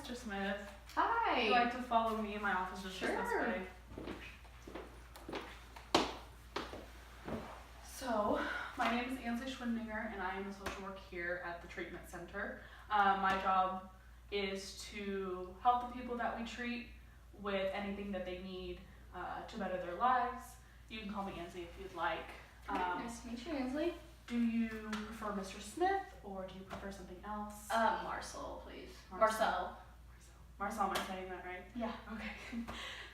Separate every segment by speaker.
Speaker 1: Mr. Smith.
Speaker 2: Hi.
Speaker 1: Would you like to follow me? My office is just this way. So, my name is Ansleigh and I am a social worker here at the treatment center. My job is to help the people that we treat with anything that they need to better their lives. You can call me Ansleigh if you'd like.
Speaker 2: Nice to meet you, Ansleigh.
Speaker 1: Do you prefer Mr. Smith or do you prefer something else?
Speaker 2: Marcel, please. Marcel.
Speaker 1: Marcel, am I saying that right?
Speaker 2: Yeah.
Speaker 1: Okay.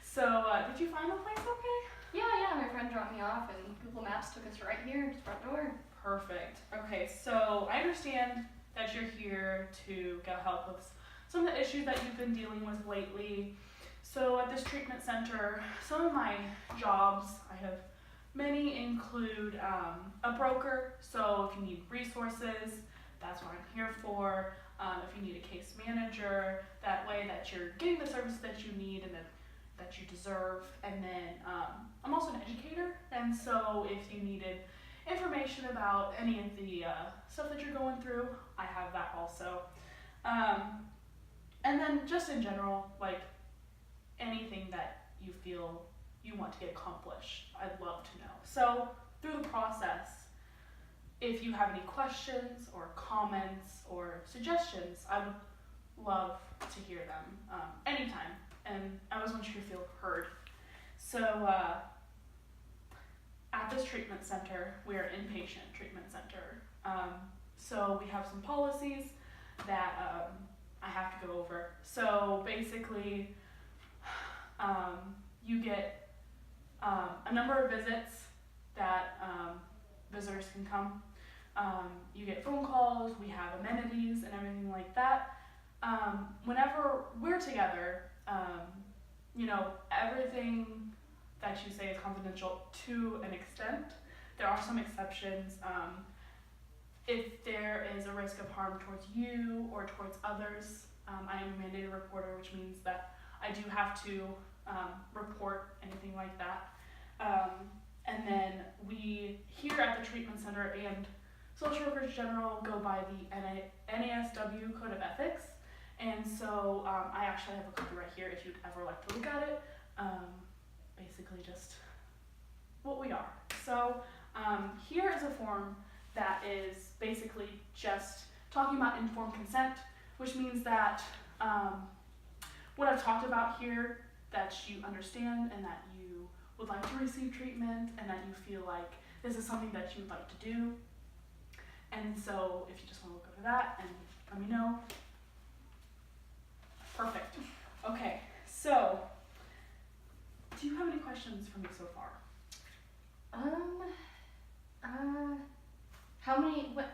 Speaker 1: So, did you find the place okay?
Speaker 2: Yeah, my friend dropped me off and Google Maps took us right here to the front door.
Speaker 1: Perfect. Okay, so I understand that you're here to get help with some of the issues that you've been dealing with lately. So at this treatment center, some of my jobs, I have many, include a broker. So if you need resources, that's what I'm here for. If you need a case manager, that way that you're getting the services that you need and that you deserve. And then I'm also an educator, and so if you needed information about any of the stuff that you're going through, I have that also. And then just in general, like anything that you feel you want to get accomplished, I'd love to know. So through the process, if you have any questions or comments or suggestions, I would love to hear them anytime. And I always want you to feel heard. So at this treatment center, we are an inpatient treatment center. So we have some policies that I have to go over. So basically, you get a number of visits that visitors can come. You get phone calls, we have amenities and everything like that. Whenever we're together, everything that you say is confidential to an extent. There are some exceptions. If there is a risk of harm towards you or towards others, I am a mandated reporter, which means that I do have to report anything like that. And then we here at the treatment center and social workers in general go by the NASW Code of Ethics. And so I actually have a copy right here if you'd ever like to look at it. Basically just what we are. So here is a form that is basically just talking about informed consent, which means that what I've talked about here, that you understand and that you would like to receive treatment and that you feel like this is something that you would like to do. And so if you just want to look over that and let me know. Perfect. Okay, so do you have any questions for me so far?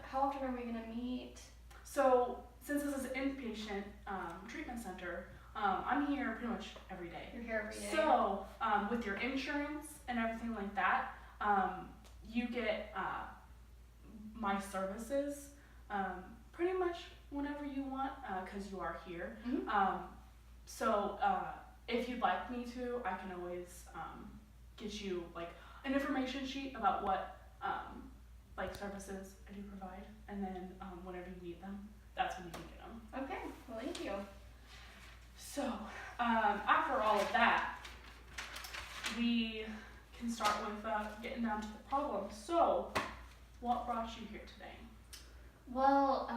Speaker 2: How often are we gonna meet?
Speaker 1: So since this is an inpatient treatment center, I'm here pretty much every day.
Speaker 2: You're here every day.
Speaker 1: So with your insurance and everything like that, you get my services pretty much whenever you want, because you are here.
Speaker 2: Mm-hmm.
Speaker 1: So if you'd like me to, I can always get you like an information sheet about what services I do provide, and then whenever you need them, that's when you can get them.
Speaker 2: Okay, well thank you.
Speaker 1: So after all of that, we can start with getting down to the problem. So what brought you here today?
Speaker 2: Well,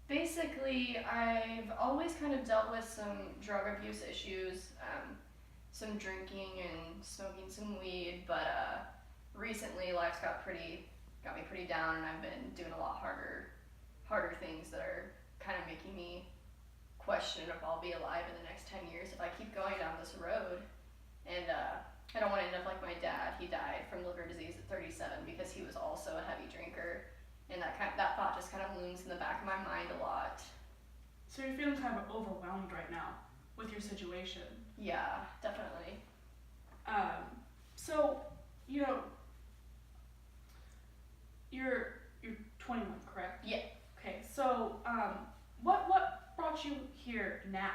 Speaker 2: basically I've always kind of dealt with some drug abuse issues, some drinking and smoking some weed, but recently life's got me pretty down, and I've been doing a lot harder things that are kind of making me question if I'll be alive in the next 10 years if I keep going down this road. And I don't want to end up like my dad. He died from liver disease at 37 because he was also a heavy drinker, and that thought just kind of looms in the back of my mind a lot.
Speaker 1: So you're feeling kind of overwhelmed right now with your situation.
Speaker 2: Yeah, definitely.
Speaker 1: So you're 21, correct?
Speaker 2: Yeah.
Speaker 1: Okay. So what brought you here now?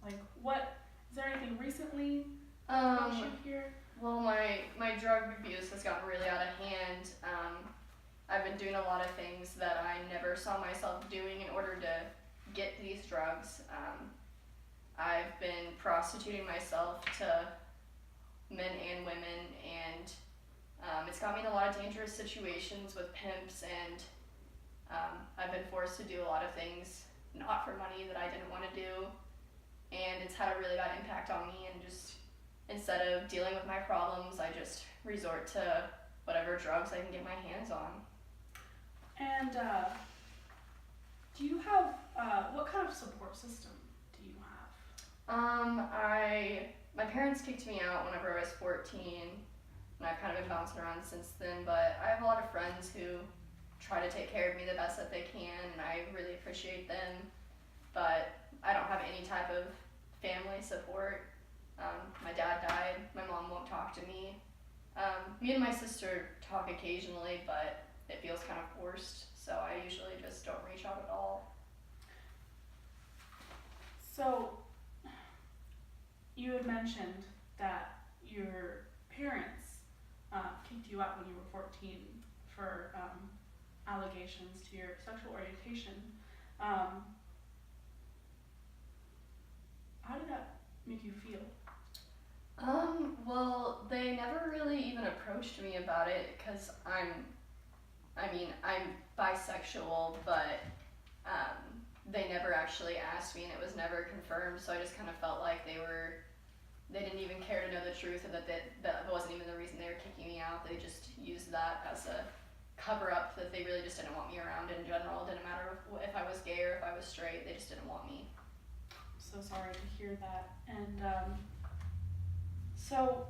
Speaker 1: Like, is there anything recently brought you here?
Speaker 2: Well, my drug abuse has gotten really out of hand. I've been doing a lot of things that I never saw myself doing in order to get these drugs. I've been prostituting myself to men and women, and it's got me in a lot of dangerous situations with pimps, and I've been forced to do a lot of things not for money that I didn't want to do, and it's had a really bad impact on me, and just instead of dealing with my problems, I just resort to whatever drugs I can get my hands on.
Speaker 1: And do you have, what kind of support system do you have?
Speaker 2: My parents kicked me out whenever I was 14, and I've kind of been bouncing around since then, but I have a lot of friends who try to take care of me the best that they can, and I really appreciate them, but I don't have any type of family support. My dad died, my mom won't talk to me. Me and my sister talk occasionally, but it feels kind of forced, so I usually just don't reach out at all.
Speaker 1: So, you had mentioned that your parents kicked you out when you were 14 for allegations to your sexual orientation. How did that make you feel?
Speaker 2: Well, they never really even approached me about it, because I'm bisexual, but they never actually asked me, and it was never confirmed, so I just kind of felt like they didn't even care to know the truth, and that wasn't even the reason they were kicking me out. They just used that as a cover-up, that they really just didn't want me around in general. It didn't matter if I was gay or if I was straight, they just didn't want me.
Speaker 1: So sorry to hear that. And so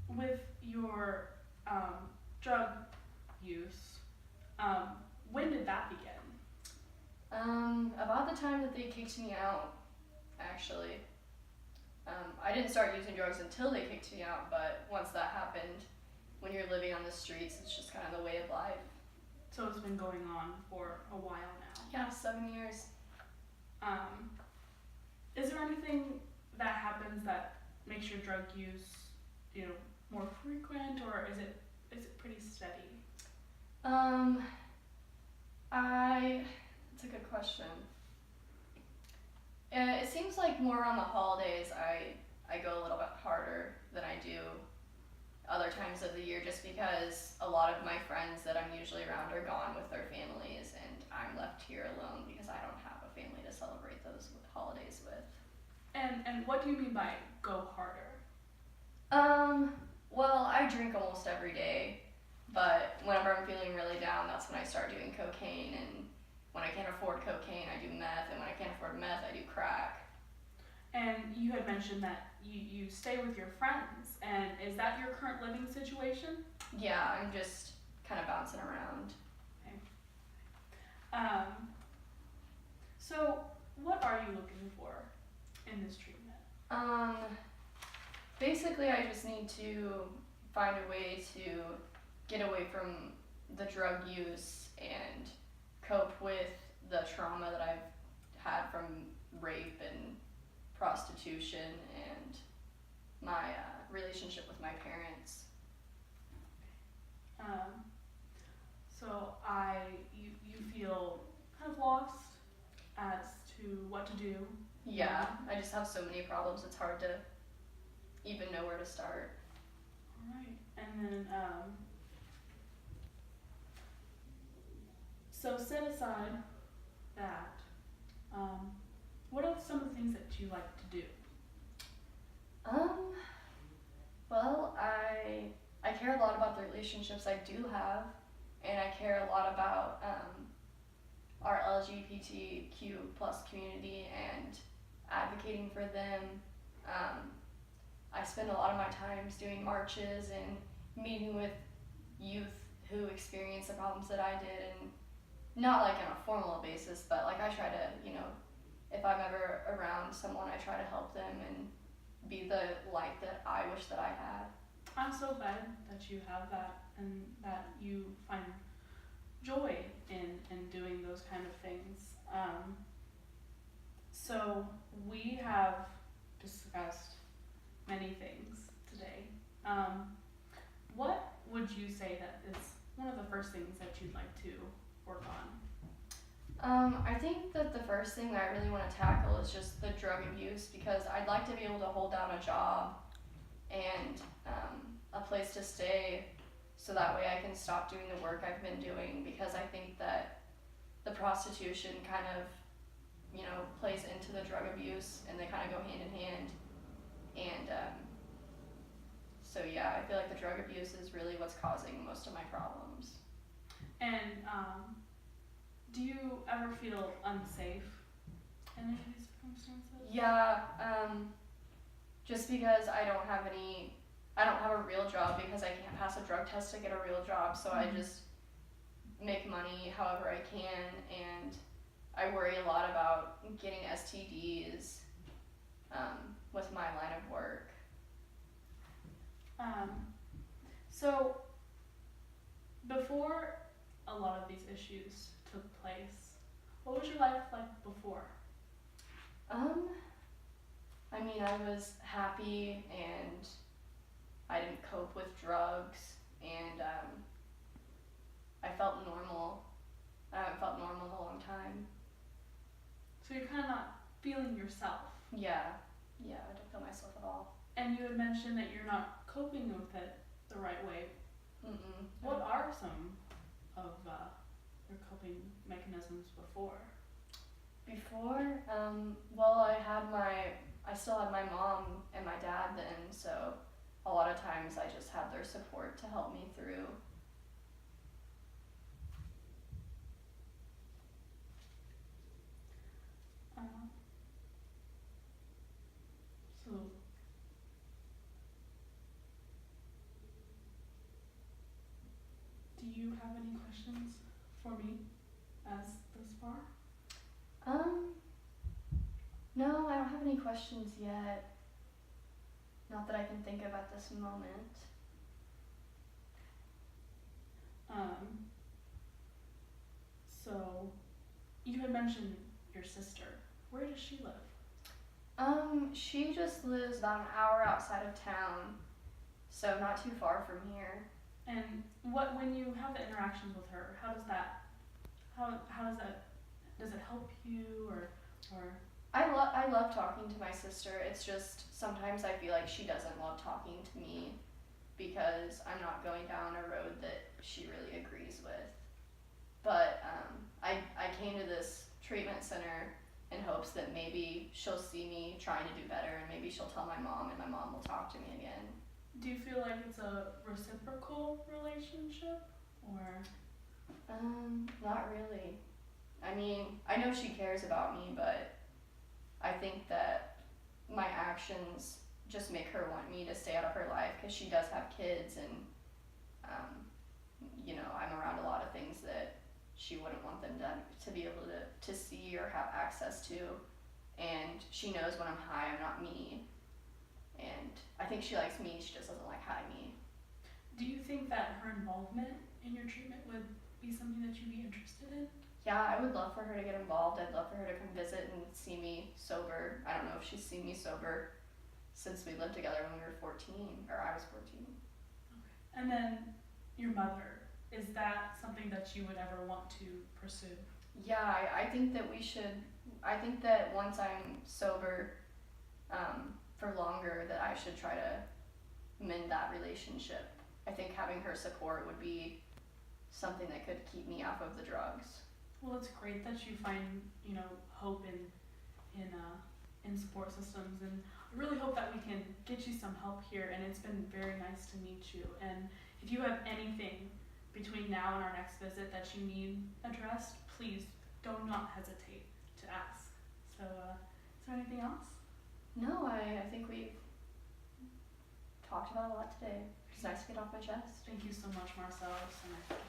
Speaker 1: with your drug use, when did that begin?
Speaker 2: About the time that they kicked me out, actually. I didn't start using drugs until they kicked me out, but once that happened, when you're living on the streets, it's just kind of the way of life.
Speaker 1: So it's been going on for a while now.
Speaker 2: Yeah, 7 years.
Speaker 1: Is there anything that happens that makes your drug use, more frequent, or is it pretty steady?
Speaker 2: That's a good question. It seems like more around the holidays I go a little bit harder than I do other times of the year, just because a lot of my friends that I'm usually around are gone with their families, and I'm left here alone because I don't have a family to celebrate those holidays with.
Speaker 1: And what do you mean by go harder?
Speaker 2: Well, I drink almost every day, but whenever I'm feeling really down, that's when I start doing cocaine, and when I can't afford cocaine, I do meth, and when I can't afford meth, I do crack.
Speaker 1: And you had mentioned that you stay with your friends, and is that your current living situation?
Speaker 2: Yeah, I'm just kind of bouncing around.
Speaker 1: Okay. So what are you looking for in this treatment?
Speaker 2: Basically, I just need to find a way to get away from the drug use and cope with the trauma that I've had from rape and prostitution and my relationship with my parents.
Speaker 1: So you feel kind of lost as to what to do.
Speaker 2: Yeah, I just have so many problems, it's hard to even know where to start.
Speaker 1: Alright, and then so set aside that, what are some of the things that you like to do?
Speaker 2: Well, I care a lot about the relationships I do have, and I care a lot about our LGBTQ plus community and advocating for them. I spend a lot of my times doing marches and meeting with youth who experience the problems that I did, and not like on a formal basis, but like I try to, if I'm ever around someone, I try to help them and be the light that I wish that I had.
Speaker 1: I'm so glad that you have that and that you find joy in doing those kind of things. So we have discussed many things today. What would you say that is one of the first things that you'd like to work
Speaker 2: I think that the first thing that I really want to tackle is just the drug abuse, because I'd like to be able to hold down a job and a place to stay, so that way I can stop doing the work I've been doing, because I think that the prostitution kind of, plays into the drug abuse, and they kind of go hand in hand. And so yeah, I feel like the drug abuse is really what's causing most of my problems.
Speaker 1: And do you ever feel unsafe in any of these circumstances?
Speaker 2: Yeah, just because I don't have a real job, because I can't pass a drug test to get a real job, so I just make money however I can, and I worry a lot about getting STDs with my line of work.
Speaker 1: So before a lot of these issues took place, what was your life like before?
Speaker 2: I mean, I was happy, and I didn't cope with drugs, and I felt normal. I haven't felt normal in a long time.
Speaker 1: So you're kind of not feeling yourself.
Speaker 2: Yeah, I don't feel myself at all.
Speaker 1: And you had mentioned that you're not coping with it the right way.
Speaker 2: Mm-mm.
Speaker 1: What are some of your coping mechanisms before?
Speaker 2: Before, well, I still had my mom and my dad then, so a lot of times I just had their support to help me through.
Speaker 1: So do you have any questions for me as thus far?
Speaker 2: No, I don't have any questions yet. Not that I can think of at this moment.
Speaker 1: So you had mentioned your sister. Where does she live?
Speaker 2: She just lives about an hour outside of town, so not too far from here.
Speaker 1: And when you have the interactions with her, how does that does it help you or
Speaker 2: I love talking to my sister. It's just sometimes I feel like she doesn't love talking to me, because I'm not going down a road that she really agrees with. But I came to this treatment center in hopes that maybe she'll see me trying to do better, and maybe she'll tell my mom, and my mom will talk to me again.
Speaker 1: do you feel like it's a reciprocal relationship or?
Speaker 2: Not really. I mean, I know she cares about me, but I think that my actions just make her want me to stay out of her life, because she does have kids, and I'm around a lot of things that she wouldn't want them to be able to see or have access to, and she knows when I'm high I'm not me, and I think she likes me, she just doesn't like high me.
Speaker 1: Do you think that her involvement in your treatment would be something that you'd be interested in?
Speaker 2: Yeah, I would love for her to get involved. I'd love for her to come visit and see me sober. I don't know if she's seen me sober since we lived together when we were 14, or I was 14.
Speaker 1: Okay. And then your mother, is that something that you would ever want to pursue?
Speaker 2: Yeah, I think that we should. I think that once I'm sober for longer, that I should try to mend that relationship. I think having her support would be something that could keep me off of the drugs.
Speaker 1: Well, it's great that you find, hope in support systems, and I really hope that we can get you some help here, and it's been very nice to meet you. And if you have anything between now and our next visit that you need addressed, please do not hesitate to ask. So, is there anything else?
Speaker 2: No, I think we've talked about a lot today. It's nice to get off my chest.
Speaker 1: Thank you so much, Marcel. So nice.